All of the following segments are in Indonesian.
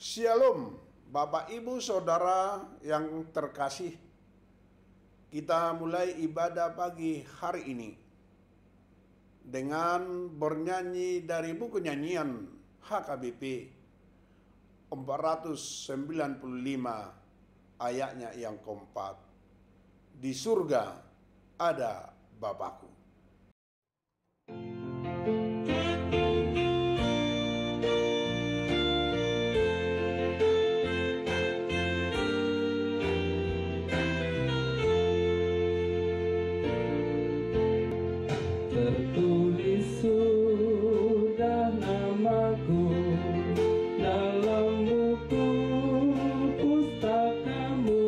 Shalom, Bapak Ibu Saudara yang terkasih. Kita mulai ibadah pagi hari ini dengan bernyanyi dari buku nyanyian HKBP 495 ayatnya yang keempat. Di surga ada Bapakku. Tertulis sudah namaku dalam buku pustakamu.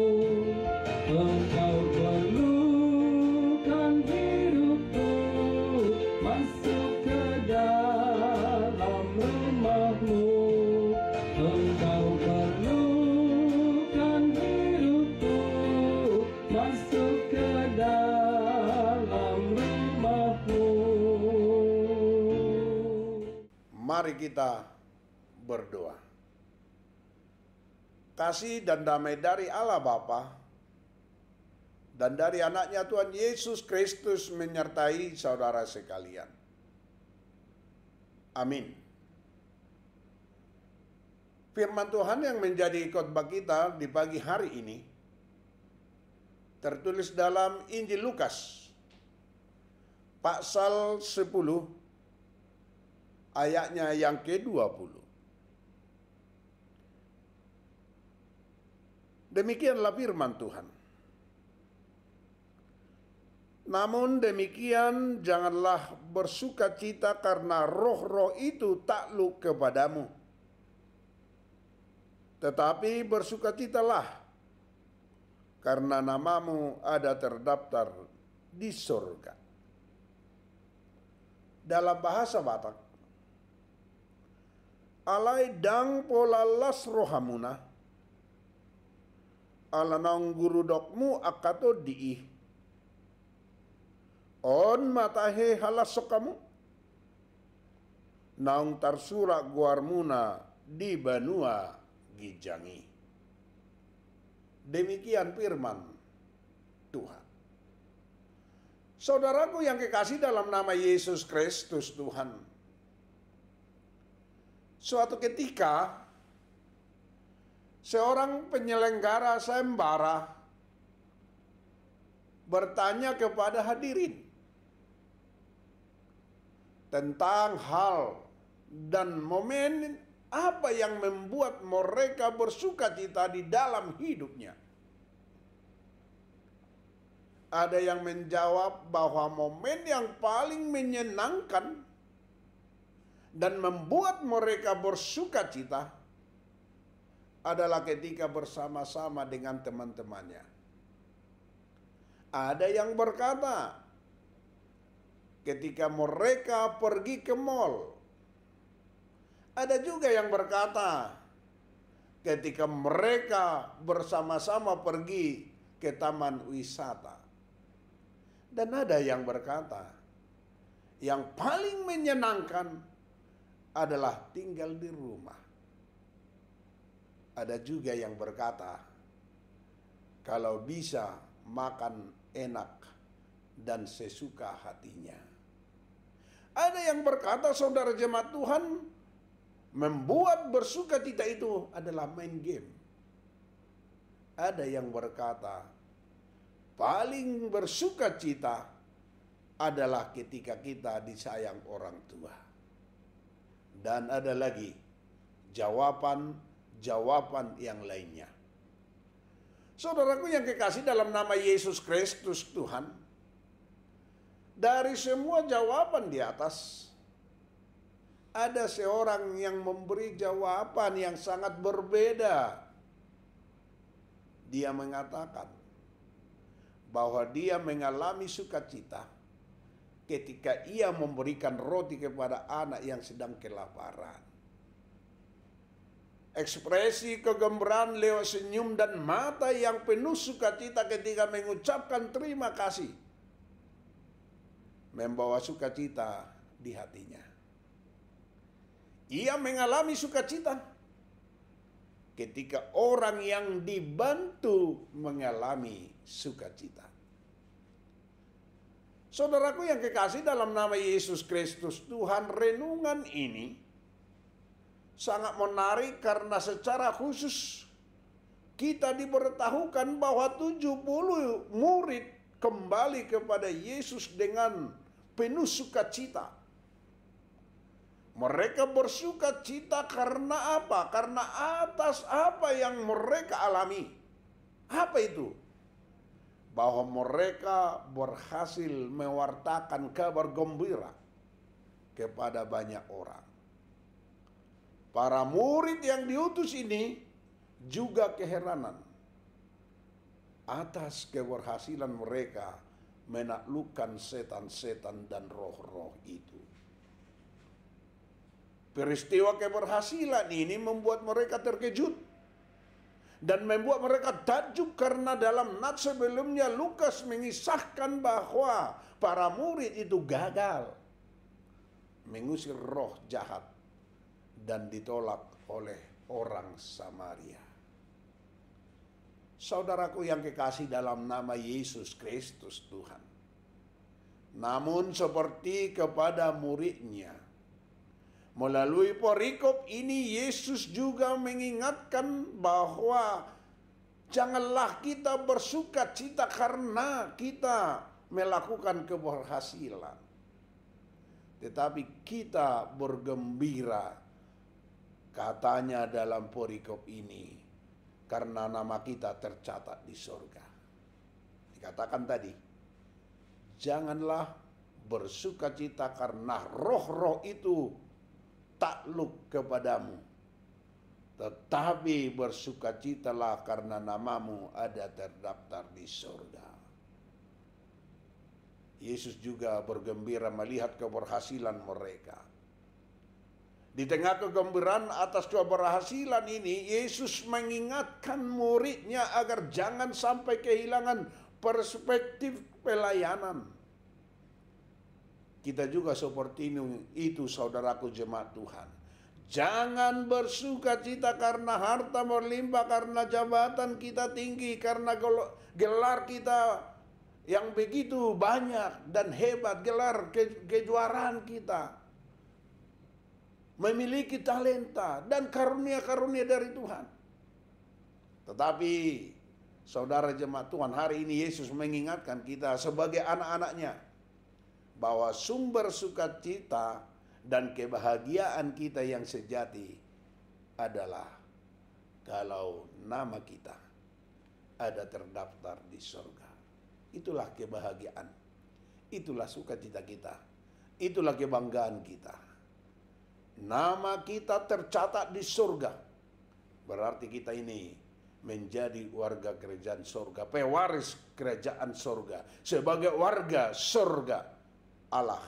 Engkau perlukan hidupku masuk ke dalam rumahmu. Engkau perlukan hidupku masuk ke dalam rumahmu. Mari kita berdoa. Kasih dan damai dari Allah Bapa dan dari anaknya Tuhan Yesus Kristus menyertai saudara sekalian. Amin. Firman Tuhan yang menjadi khotbah kita di pagi hari ini tertulis dalam Injil Lukas pasal 10 ayatnya yang ke-20. Demikianlah firman Tuhan. Namun demikian janganlah bersukacita karena roh-roh itu takluk kepadamu. Tetapi bersukacitalah karena namamu ada terdaftar di surga. Dalam bahasa Batak, alai dang polalas rohamuna, alanang guru dokmu akato diih, on matahe halasok kamu, naung tarsura guarmuna di banua gijangi. Demikian firman Tuhan. Saudaraku yang kekasih dalam nama Yesus Kristus Tuhan. Suatu ketika seorang penyelenggara sayembara bertanya kepada hadirin tentang hal dan momen apa yang membuat mereka bersukacita di dalam hidupnya. Ada yang menjawab bahwa momen yang paling menyenangkan dan membuat mereka bersukacita adalah ketika bersama-sama dengan teman-temannya. Ada yang berkata ketika mereka pergi ke mall. Ada juga yang berkata ketika mereka bersama-sama pergi ke taman wisata. Dan ada yang berkata yang paling menyenangkan adalah tinggal di rumah. Ada juga yang berkata kalau bisa makan enak dan sesuka hatinya. Ada yang berkata saudara jemaat Tuhan, membuat bersukacita itu adalah main game. Ada yang berkata paling bersukacita adalah ketika kita disayang orang tua. Dan ada lagi jawaban yang lainnya. Saudaraku yang kekasih dalam nama Yesus Kristus Tuhan, dari semua jawaban di atas, ada seorang yang memberi jawaban yang sangat berbeda. Dia mengatakan bahwa dia mengalami sukacita ketika ia memberikan roti kepada anak yang sedang kelaparan. Ekspresi kegembiraan lewat senyum dan mata yang penuh sukacita ketika mengucapkan terima kasih membawa sukacita di hatinya. Ia mengalami sukacita ketika orang yang dibantu mengalami sukacita. Saudaraku yang kekasih dalam nama Yesus Kristus Tuhan, renungan ini sangat menarik karena secara khusus kita diberitahukan bahwa 70 murid kembali kepada Yesus dengan penuh sukacita. Mereka bersukacita karena apa? Karena atas apa yang mereka alami. Apa itu? Bahwa mereka berhasil mewartakan kabar gembira kepada banyak orang. Para murid yang diutus ini juga keheranan atas keberhasilan mereka menaklukkan setan-setan dan roh-roh itu. Peristiwa keberhasilan ini membuat mereka terkejut dan membuat mereka takjub karena dalam nats sebelumnya Lukas mengisahkan bahwa para murid itu gagal mengusir roh jahat dan ditolak oleh orang Samaria. Saudaraku yang kekasih dalam nama Yesus Kristus Tuhan. Namun seperti kepada muridnya, melalui perikop ini Yesus juga mengingatkan bahwa janganlah kita bersukacita karena kita melakukan keberhasilan. Tetapi kita bergembira, katanya dalam perikop ini, karena nama kita tercatat di sorga. Dikatakan tadi, janganlah bersukacita karena roh-roh itu takluk kepadamu, tetapi bersukacitalah karena namamu ada terdaftar di sorga. Yesus juga bergembira melihat keberhasilan mereka. Di tengah kegembiraan atas keberhasilan ini, Yesus mengingatkan muridnya agar jangan sampai kehilangan perspektif pelayanan. Kita juga seperti itu saudaraku jemaat Tuhan. Jangan bersukacita karena harta berlimpah, karena jabatan kita tinggi, karena gelar kita yang begitu banyak dan hebat, gelar kejuaraan kita. Memiliki talenta dan karunia-karunia dari Tuhan. Tetapi saudara jemaat Tuhan, hari ini Yesus mengingatkan kita sebagai anak-anaknya bahwa sumber sukacita dan kebahagiaan kita yang sejati adalah kalau nama kita ada terdaftar di surga. Itulah kebahagiaan, itulah sukacita kita, itulah kebanggaan kita. Nama kita tercatat di surga, berarti kita ini menjadi warga kerajaan surga, pewaris kerajaan surga. Sebagai warga surga, Allah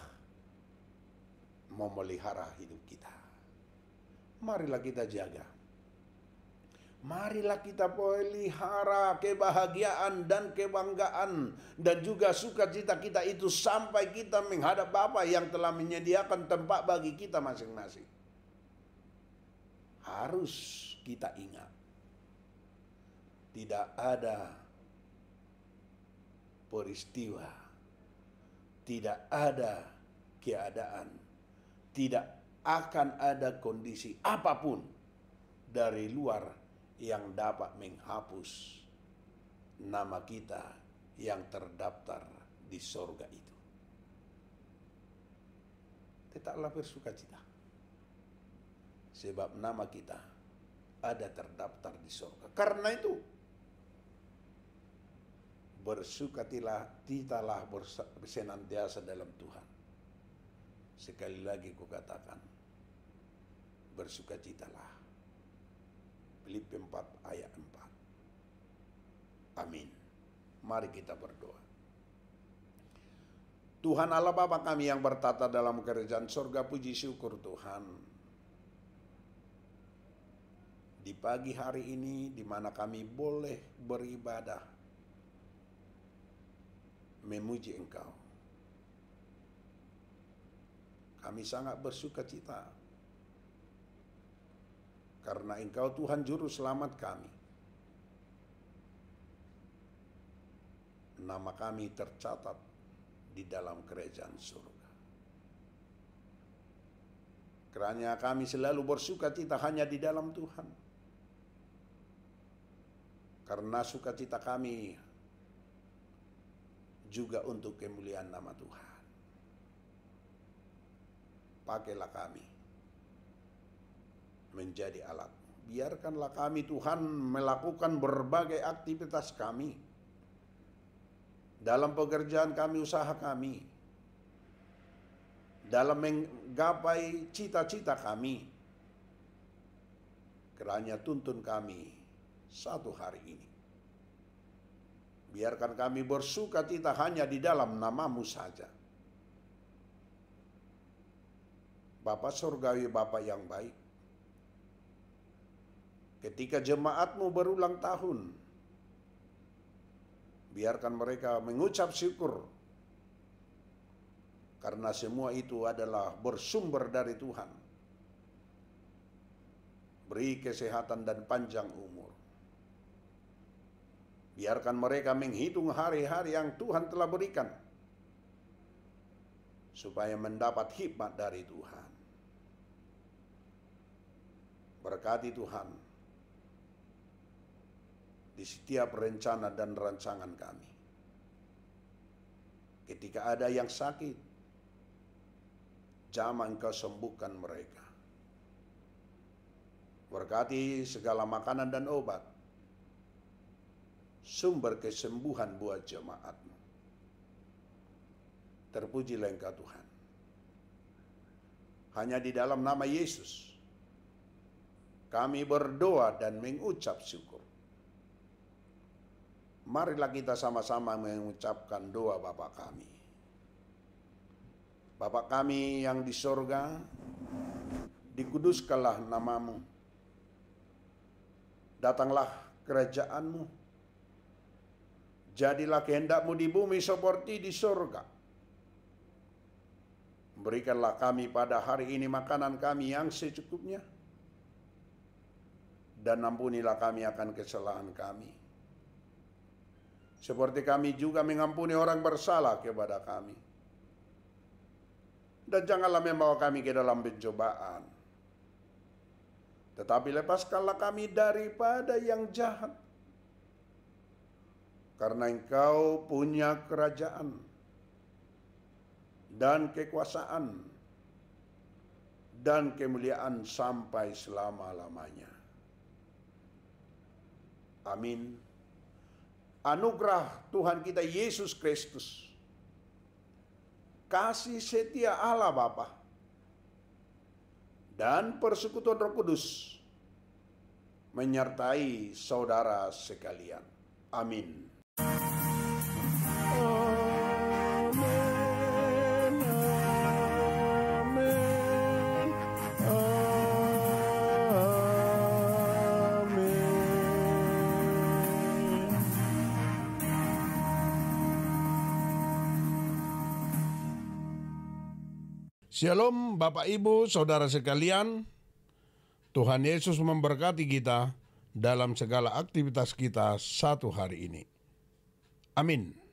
memelihara hidup kita. Marilah kita jaga. Marilah kita pelihara kebahagiaan dan kebanggaan dan juga sukacita kita itu sampai kita menghadap Bapa yang telah menyediakan tempat bagi kita masing-masing. Harus kita ingat, tidak ada peristiwa, tidak ada keadaan, tidak akan ada kondisi apapun dari luar yang dapat menghapus nama kita yang terdaftar di sorga itu. Tetaplah bersukacita, sebab nama kita ada terdaftar di sorga. Karena itu, bersukacitalah senantiasa dalam Tuhan. Sekali lagi kukatakan, bersukacitalah. Filipi 4 ayat 4. Amin. Mari kita berdoa. Tuhan Allah Bapa kami yang bertata dalam kerajaan surga, puji syukur Tuhan. Di pagi hari ini di mana kami boleh beribadah, memuji Engkau. Kami sangat bersukacita Karena Engkau Tuhan Juru Selamat kami. Nama kami tercatat di dalam kerajaan surga. Kiranya kami selalu bersukacita hanya di dalam Tuhan. Karena sukacita kami juga untuk kemuliaan nama Tuhan. Pakailah kami menjadi alat. Biarkanlah kami Tuhan melakukan berbagai aktivitas kami. Dalam pekerjaan kami, usaha kami. Dalam menggapai cita-cita kami. Kiranya tuntun kami satu hari ini. Biarkan kami bersukacita hanya di dalam nama-Mu saja. Bapa Surgawi, Bapa yang baik. Ketika jemaat-Mu berulang tahun, biarkan mereka mengucap syukur. Karena semua itu adalah bersumber dari Tuhan. Beri kesehatan dan panjang umur. Biarkan mereka menghitung hari-hari yang Tuhan telah berikan. Supaya mendapat hikmat dari Tuhan. Berkati Tuhan di setiap rencana dan rancangan kami. Ketika ada yang sakit, jamah Engkau sembuhkan mereka. Berkati segala makanan dan obat, sumber kesembuhan buat jemaat-Mu. Terpujilah Engkau Tuhan. Hanya di dalam nama Yesus kami berdoa dan mengucap syukur. Marilah kita sama-sama mengucapkan doa Bapa kami. Bapa kami yang di sorga, dikuduskanlah nama-Mu. Datanglah kerajaan-Mu. Jadilah kehendak-Mu di bumi seperti di sorga. Berikanlah kami pada hari ini makanan kami yang secukupnya. Dan ampunilah kami akan kesalahan kami. Seperti kami juga mengampuni orang bersalah kepada kami. Dan janganlah membawa kami ke dalam pencobaan. Tetapi lepaskanlah kami daripada yang jahat. Karena Engkau punya kerajaan dan kekuasaan dan kemuliaan sampai selama-lamanya. Amin. Anugerah Tuhan kita Yesus Kristus, kasih setia Allah Bapa, dan persekutuan Roh Kudus menyertai saudara sekalian. Amin. Shalom Bapak Ibu Saudara sekalian, Tuhan Yesus memberkati kita dalam segala aktivitas kita satu hari ini. Amin.